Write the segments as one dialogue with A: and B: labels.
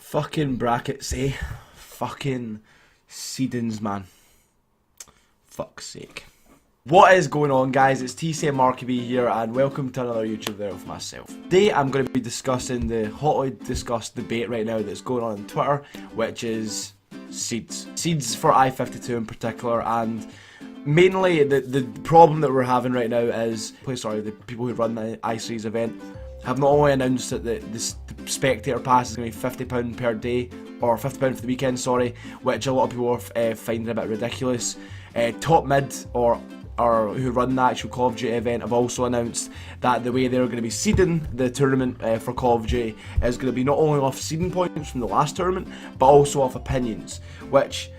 A: Fucking brackets, eh? Fucking seedings, man. Fuck's sake. What is going on, guys? It's TC and MarkyB here, and welcome to another YouTube video with myself. Today I'm going to be discussing the hotly discussed debate right now that's going on Twitter, which is seeds. Seeds for i52 in particular, and mainly the problem that we're having right now is, the people who run the i3's event have not only announced that the spectator pass is going to be £50 per day, or £50 for the weekend, sorry, which a lot of people are finding a bit ridiculous. Top Mid, or who run the actual Call of Duty event, have also announced that the way they're going to be seeding the tournament for Call of Duty is going to be not only off seeding points from the last tournament, but also off opinions, which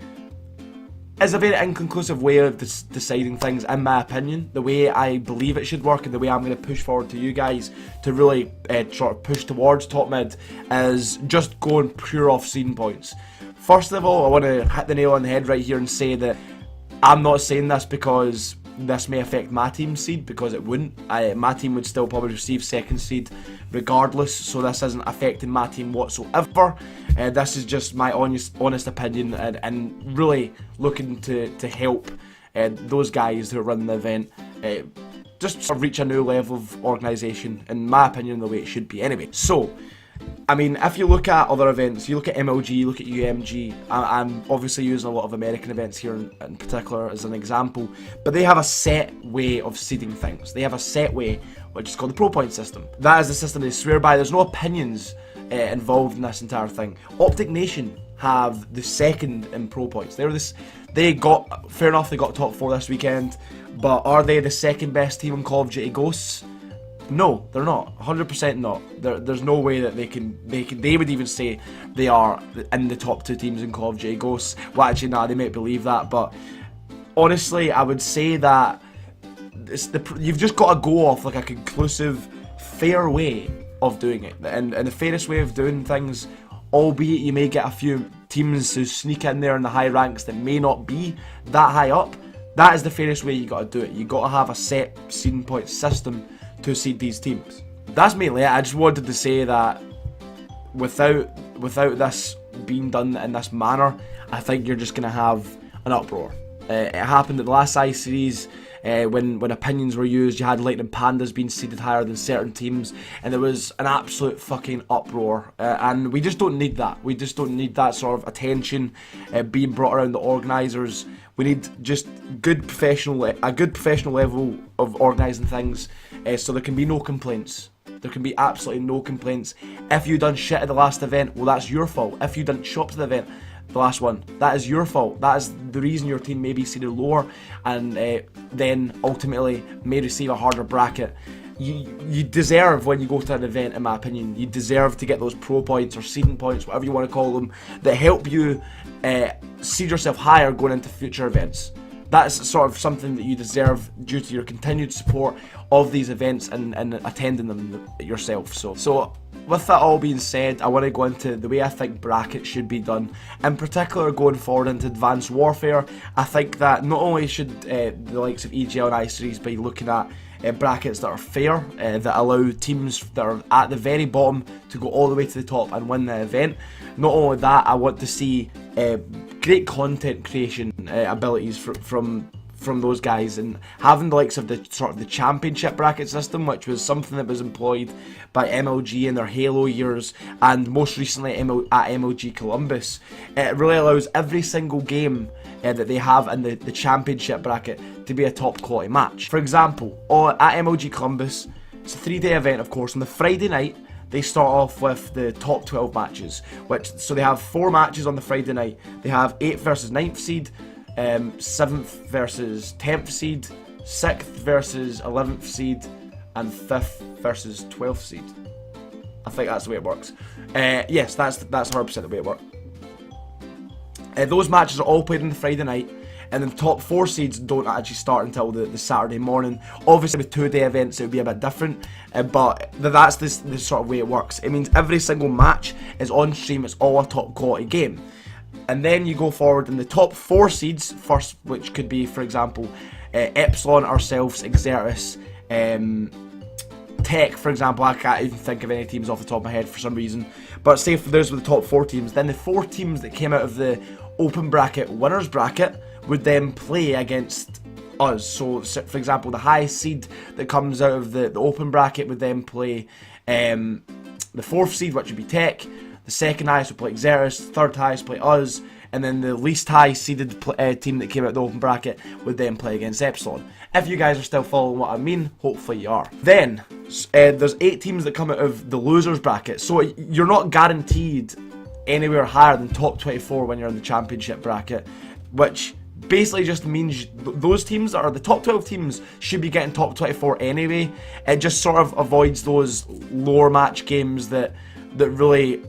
A: is a very inconclusive way of deciding things, in my opinion. The way I believe it should work, and the way I'm going to push forward to you guys to really sort of push towards Top Mid, is just going pure off seeding points. First of all, I want to hit the nail on the head right here and say that I'm not saying this because this may affect my team's seed, because it wouldn't. My team would still probably receive second seed regardless, so this isn't affecting my team whatsoever. This is just my honest opinion, and really looking to help those guys who run the event just sort of reach a new level of organisation, in my opinion, the way it should be anyway. So, I mean, if you look at other events, you look at MLG, you look at UMG, I'm obviously using a lot of American events here in particular as an example, but they have a set way of seeding things. They have a set way, which is called the Pro Point system. That is the system they swear by. There's no opinions involved in this entire thing. Optic Nation have the second in Pro Points. They got, fair enough, they got top 4 this weekend, but are they the second best team in Call of Duty Ghosts? No, they're not. 100% not. There's no way that they would even say they are in the top 2 teams in Call of Duty Ghosts. Well, actually, nah, they might believe that, but honestly, I would say that you've just got to go off like a conclusive, fair way of doing it. And the fairest way of doing things, albeit you may get a few teams who sneak in there in the high ranks that may not be that high up, that is the fairest way you got to do it. You got to have a set seeding point system to seed these teams. That's mainly it. I just wanted to say that without this being done in this manner, I think you're just going to have an uproar. It happened at the last I-Series when opinions were used. You had Lightning Pandas being seeded higher than certain teams, and there was an absolute fucking uproar, and we just don't need that. We just don't need that sort of attention being brought around the organisers. We need just a good professional level of organising things, so there can be no complaints. There can be absolutely no complaints. If you done shit at the last event, well, that's your fault. If you didn't show up to the event, the last one, that is your fault. That is the reason your team may be seeded lower, and then ultimately may receive a harder bracket. You deserve, when you go to an event, in my opinion, you deserve to get those pro points or seeding points, whatever you want to call them, that help you seed yourself higher going into future events. That's sort of something that you deserve due to your continued support of these events and attending them yourself. So with that all being said, I want to go into the way I think brackets should be done. In particular, going forward into Advanced Warfare, I think that not only should the likes of EGL and i-Series be looking at brackets that are fair, that allow teams that are at the very bottom to go all the way to the top and win the event. Not only that, I want to see great content creation abilities from those guys, and having the likes of the sort of the championship bracket system, which was something that was employed by MLG in their Halo years, and most recently at MLG Columbus. It really allows every single game that they have in the championship bracket to be a top quality match. For example, at MLG Columbus, it's a 3-day event, of course. On the Friday night, they start off with the top 12 matches, so they have 4 matches on the Friday night. They have 8th versus 9th seed, 7th versus 10th seed, 6th versus 11th seed, and 5th versus 12th seed. I think that's the way it works. Yes, that's 100% the way it works. Those matches are all played on the Friday night, and then top 4 seeds don't actually start until the Saturday morning. Obviously with 2-day events it would be a bit different, but that's the sort of way it works. It means every single match is on stream, it's all a top quality game. And then you go forward in the top 4 seeds first, which could be, for example, Epsilon, ourselves, Exertus, Tech, for example, I can't even think of any teams off the top of my head for some reason. But say for those were the top 4 teams, then the 4 teams that came out of the open bracket winners bracket would then play against us. So for example, the highest seed that comes out of the open bracket would then play the 4th seed, which would be Tech. The 2nd highest would play Xertus, 3rd highest play us, and then the least high seeded team that came out of the open bracket would then play against Epsilon. If you guys are still following what I mean, hopefully you are. Then there's 8 teams that come out of the losers bracket, so you're not guaranteed anywhere higher than top 24 when you're in the championship bracket, which basically just means those teams that are the top 12 teams should be getting top 24 anyway. It just sort of avoids those lower match games that really,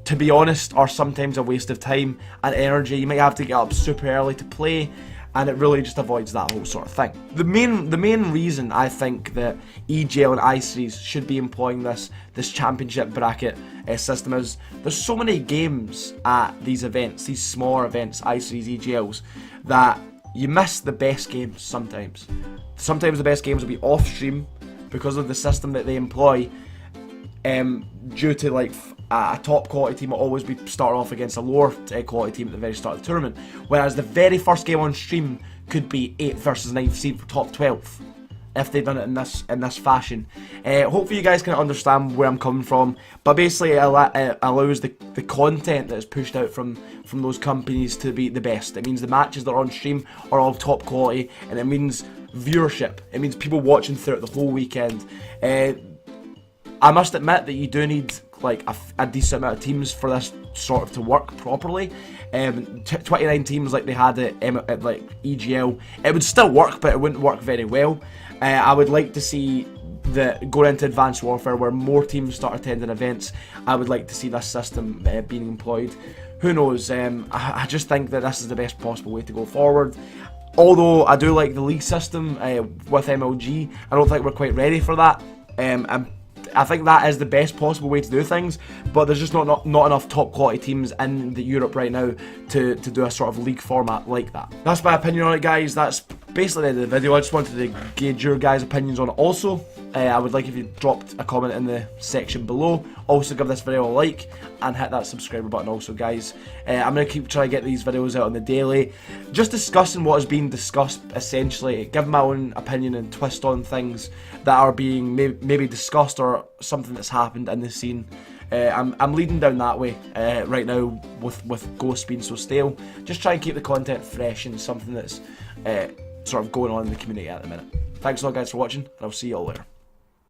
A: to be honest, are sometimes a waste of time and energy. You might have to get up super early to play, and it really just avoids that whole sort of thing. The main reason I think that EGL and I-Series should be employing this championship bracket system is there's so many games at these events, these smaller events, I-Series, EGLs, that you miss the best games sometimes. Sometimes the best games will be off stream because of the system that they employ, due to like a top quality team will always be starting off against a lower quality team at the very start of the tournament, whereas the very first game on stream could be 8th versus 9th seed for top 12 if they've done it in this fashion. Hopefully you guys can understand where I'm coming from, but basically it allows the content that is pushed out from those companies to be the best. It means the matches that are on stream are all top quality, and it means viewership. It means people watching throughout the whole weekend. I must admit that you do need like a decent amount of teams for this sort of to work properly. 29 teams like they had at like EGL, it would still work, but it wouldn't work very well. I would like to see that going into Advanced Warfare where more teams start attending events. I would like to see this system being employed. Who knows? I just think that this is the best possible way to go forward. Although I do like the league system with MLG, I don't think we're quite ready for that. I think that is the best possible way to do things, but there's just not enough top quality teams in Europe right now to do a sort of league format like that. That's my opinion on it, guys. That's basically the end of the video. I just wanted to gauge your guys' opinions on it also. I would like if you dropped a comment in the section below. Also give this video a like and hit that subscriber button also, guys. I'm going to keep trying to get these videos out on the daily, just discussing what is being discussed, essentially, give my own opinion and twist on things that are being maybe discussed or something that's happened in the scene. I'm leading down that way right now with Ghost being so stale. Just try and keep the content fresh and something that's sort of going on in the community at the minute. Thanks a lot, guys, for watching, and I'll see you all later.